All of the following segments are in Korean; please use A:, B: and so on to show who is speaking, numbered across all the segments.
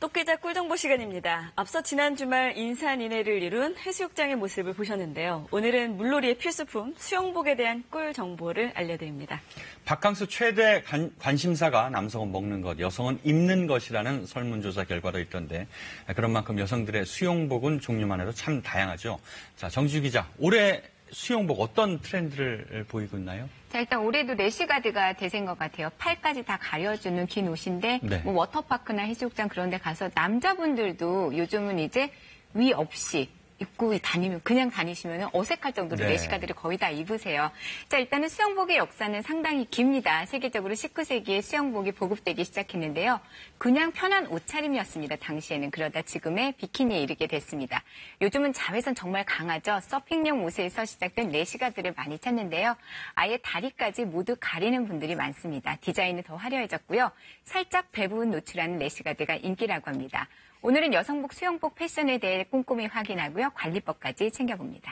A: 구독기자 꿀정보 시간입니다. 앞서 지난 주말 인산인해를 이룬 해수욕장의 모습을 보셨는데요. 오늘은 물놀이의 필수품 수영복에 대한 꿀 정보를 알려드립니다.
B: 바캉스 최대 관심사가 남성은 먹는 것, 여성은 입는 것이라는 설문조사 결과도 있던데 그런 만큼 여성들의 수영복은 종류만 해도 참 다양하죠. 자, 정지주 기자, 올해 수영복 어떤 트렌드를 보이고 있나요?
C: 자, 일단 올해도 래시가드가 대세인 것 같아요. 팔까지 다 가려주는 긴 옷인데
B: 네.
C: 뭐 워터파크나 해수욕장 그런 데 가서 남자분들도 요즘은 이제 위 없이 입고 그냥 다니시면 어색할 정도로
B: 네.
C: 래시가드를 거의 다 입으세요. 자, 일단은 수영복의 역사는 상당히 깁니다. 세계적으로 19세기에 수영복이 보급되기 시작했는데요. 그냥 편한 옷차림이었습니다. 당시에는. 그러다 지금의 비키니에 이르게 됐습니다. 요즘은 자외선 정말 강하죠. 서핑용 옷에서 시작된 래시가드를 많이 찾는데요. 아예 다리까지 모두 가리는 분들이 많습니다. 디자인은 더 화려해졌고요. 살짝 배 부분 노출하는 래시가드가 인기라고 합니다. 오늘은 여성복, 수영복 패션에 대해 꼼꼼히 확인하고요. 관리법까지 챙겨봅니다.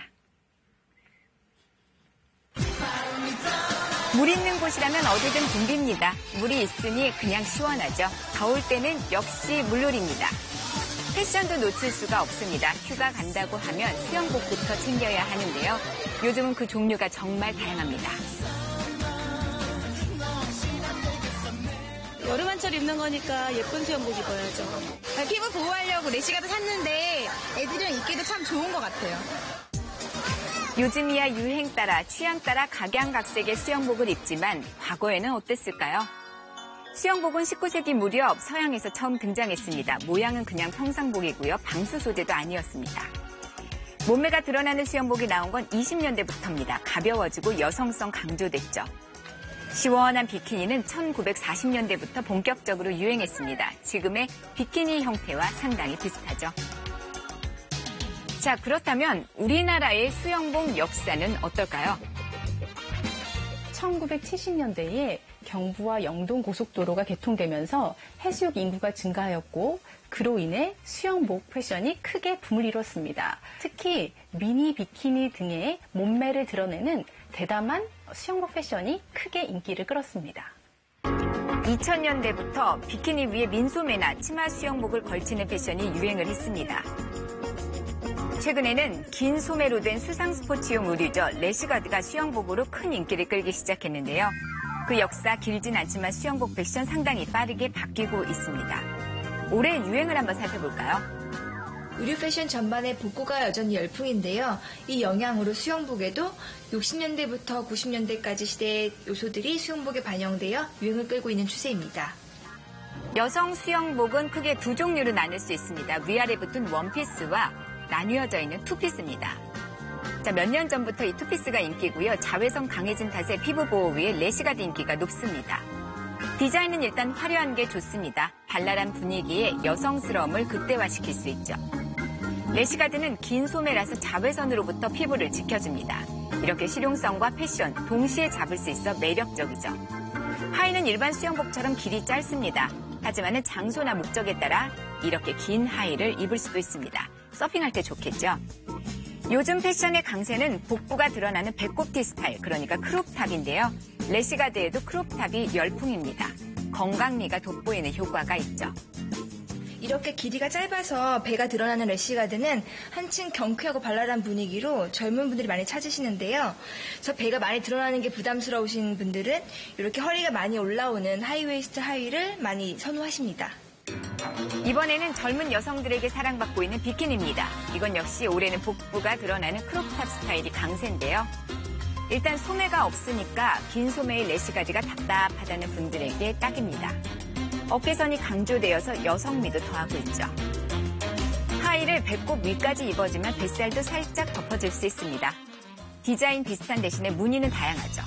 C: 물 있는 곳이라면 어디든 붐빕니다. 물이 있으니 그냥 시원하죠. 더울 때는 역시 물놀이입니다. 패션도 놓칠 수가 없습니다. 휴가 간다고 하면 수영복부터 챙겨야 하는데요. 요즘은 그 종류가 정말 다양합니다.
D: 여름 한철 입는 거니까 예쁜 수영복 입어야죠.
E: 피부 보호하려고 래시가드 샀는데 애들이랑 입기도 참 좋은 것 같아요.
C: 요즘이야 유행 따라 취향 따라 각양각색의 수영복을 입지만 과거에는 어땠을까요? 수영복은 19세기 무렵 서양에서 처음 등장했습니다. 모양은 그냥 평상복이고요. 방수 소재도 아니었습니다. 몸매가 드러나는 수영복이 나온 건 20년대부터입니다. 가벼워지고 여성성 강조됐죠. 시원한 비키니는 1940년대부터 본격적으로 유행했습니다. 지금의 비키니 형태와 상당히 비슷하죠. 자, 그렇다면 우리나라의 수영복 역사는 어떨까요?
F: 1970년대에 경부와 영동 고속도로가 개통되면서 해수욕 인구가 증가하였고 그로 인해 수영복 패션이 크게 붐을 이뤘습니다. 특히 미니 비키니 등의 몸매를 드러내는 대담한 수영복 패션이 크게 인기를 끌었습니다.
C: 2000년대부터 비키니 위에 민소매나 치마 수영복을 걸치는 패션이 유행을 했습니다. 최근에는 긴 소매로 된 수상 스포츠용 의류죠. 래시가드가 수영복으로 큰 인기를 끌기 시작했는데요. 그 역사 길진 않지만 수영복 패션 상당히 빠르게 바뀌고 있습니다. 올해 유행을 한번 살펴볼까요?
E: 의류 패션 전반의 복고가 여전히 열풍인데요. 이 영향으로 수영복에도 60년대부터 90년대까지 시대의 요소들이 수영복에 반영되어 유행을 끌고 있는 추세입니다.
C: 여성 수영복은 크게 두 종류로 나눌 수 있습니다. 위아래 붙은 원피스와 나뉘어져 있는 투피스입니다. 자, 몇 년 전부터 이 투피스가 인기고요. 자외선 강해진 탓에 피부 보호 위에 래시가드 인기가 높습니다. 디자인은 일단 화려한 게 좋습니다. 발랄한 분위기에 여성스러움을 극대화시킬 수 있죠. 래시가드는 긴 소매라서 자외선으로부터 피부를 지켜줍니다. 이렇게 실용성과 패션 동시에 잡을 수 있어 매력적이죠. 하의는 일반 수영복처럼 길이 짧습니다. 하지만 장소나 목적에 따라 이렇게 긴 하의를 입을 수도 있습니다. 서핑할 때 좋겠죠. 요즘 패션의 강세는 복부가 드러나는 배꼽티 스타일, 그러니까 크롭탑인데요. 래시가드에도 크롭탑이 열풍입니다. 건강미가 돋보이는 효과가 있죠.
E: 이렇게 길이가 짧아서 배가 드러나는 래시가드는 한층 경쾌하고 발랄한 분위기로 젊은 분들이 많이 찾으시는데요. 그래서 배가 많이 드러나는 게 부담스러우신 분들은 이렇게 허리가 많이 올라오는 하이웨이스트 하의를 많이 선호하십니다.
C: 이번에는 젊은 여성들에게 사랑받고 있는 비키니입니다. 이건 역시 올해는 복부가 드러나는 크롭탑 스타일이 강세인데요. 일단 소매가 없으니까 긴 소매의 래시가드가 답답하다는 분들에게 딱입니다. 어깨선이 강조되어서 여성미도 더하고 있죠. 하의를 배꼽 위까지 입어주면 뱃살도 살짝 덮어줄 수 있습니다. 디자인 비슷한 대신에 무늬는 다양하죠.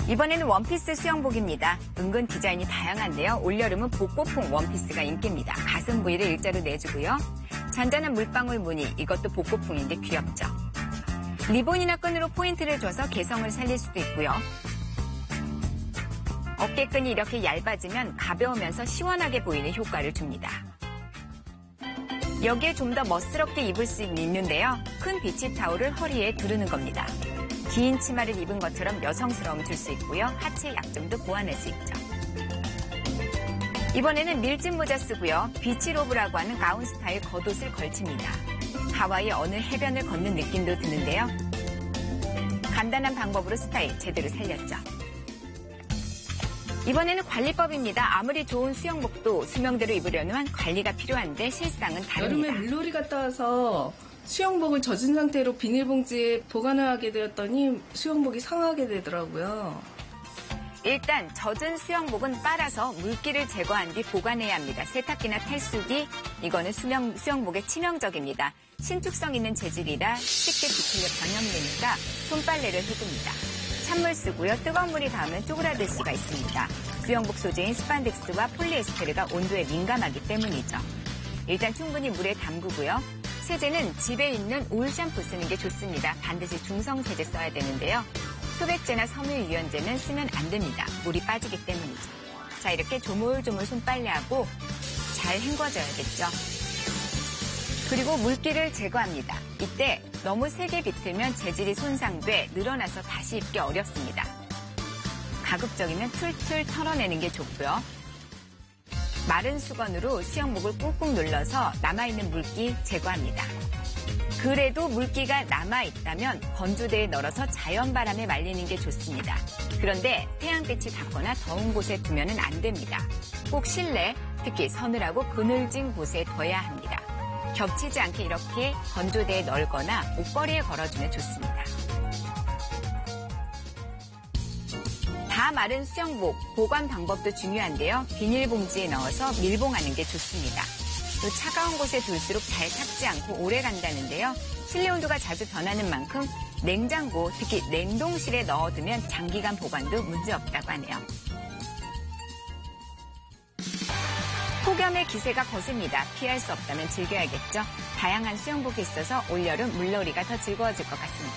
C: 이번에는 원피스 수영복입니다. 은근 디자인이 다양한데요. 올여름은 복고풍 원피스가 인기입니다. 가슴 부위를 일자로 내주고요. 잔잔한 물방울 무늬, 이것도 복고풍인데 귀엽죠. 리본이나 끈으로 포인트를 줘서 개성을 살릴 수도 있고요. 어깨끈이 이렇게 얇아지면 가벼우면서 시원하게 보이는 효과를 줍니다. 여기에 좀 더 멋스럽게 입을 수 있는데요. 큰 비치 타올을 허리에 두르는 겁니다. 긴 치마를 입은 것처럼 여성스러움 줄 수 있고요. 하체 약점도 보완할 수 있죠. 이번에는 밀짚 모자 쓰고요. 비치로브라고 하는 가운 스타일 겉옷을 걸칩니다. 하와이 어느 해변을 걷는 느낌도 드는데요. 간단한 방법으로 스타일 제대로 살렸죠. 이번에는 관리법입니다. 아무리 좋은 수영복도 수명대로 입으려면 관리가 필요한데 실상은 다릅니다.
G: 여름에 물놀이 갔다 와서 수영복을 젖은 상태로 비닐봉지에 보관을 하게 되었더니 수영복이 상하게 되더라고요.
C: 일단 젖은 수영복은 빨아서 물기를 제거한 뒤 보관해야 합니다. 세탁기나 탈수기, 이거는 수영복에 치명적입니다. 신축성 있는 재질이라 쉽게 비틀려 변형되니까 손빨래를 해줍니다. 찬물 쓰고요. 뜨거운 물이 닿으면 쪼그라들 수가 있습니다. 수영복 소재인 스판덱스와 폴리에스테르가 온도에 민감하기 때문이죠. 일단 충분히 물에 담그고요. 세제는 집에 있는 올 샴푸 쓰는 게 좋습니다. 반드시 중성 세제 써야 되는데요. 소백제나 섬유유연제는 쓰면 안 됩니다. 물이 빠지기 때문이죠. 자, 이렇게 조물조물 손빨래하고 잘 헹궈줘야겠죠. 그리고 물기를 제거합니다. 이때 너무 세게 비틀면 재질이 손상돼 늘어나서 다시 입기 어렵습니다. 가급적이면 툴툴 털어내는 게 좋고요. 마른 수건으로 수영복을 꾹꾹 눌러서 남아있는 물기 제거합니다. 그래도 물기가 남아있다면 건조대에 널어서 자연바람에 말리는 게 좋습니다. 그런데 태양빛이 닿거나 더운 곳에 두면 안 됩니다. 꼭 실내, 특히 서늘하고 그늘진 곳에 둬야 합니다. 겹치지 않게 이렇게 건조대에 널거나 옷걸이에 걸어주면 좋습니다. 다 마른 수영복, 보관 방법도 중요한데요. 비닐봉지에 넣어서 밀봉하는 게 좋습니다. 또 차가운 곳에 둘수록 잘 삭지 않고 오래 간다는데요. 실내 온도가 자주 변하는 만큼 냉장고, 특히 냉동실에 넣어두면 장기간 보관도 문제없다고 하네요. 폭염의 기세가 거셉니다. 피할 수 없다면 즐겨야겠죠. 다양한 수영복이 있어서 올여름 물놀이가 더 즐거워질 것 같습니다.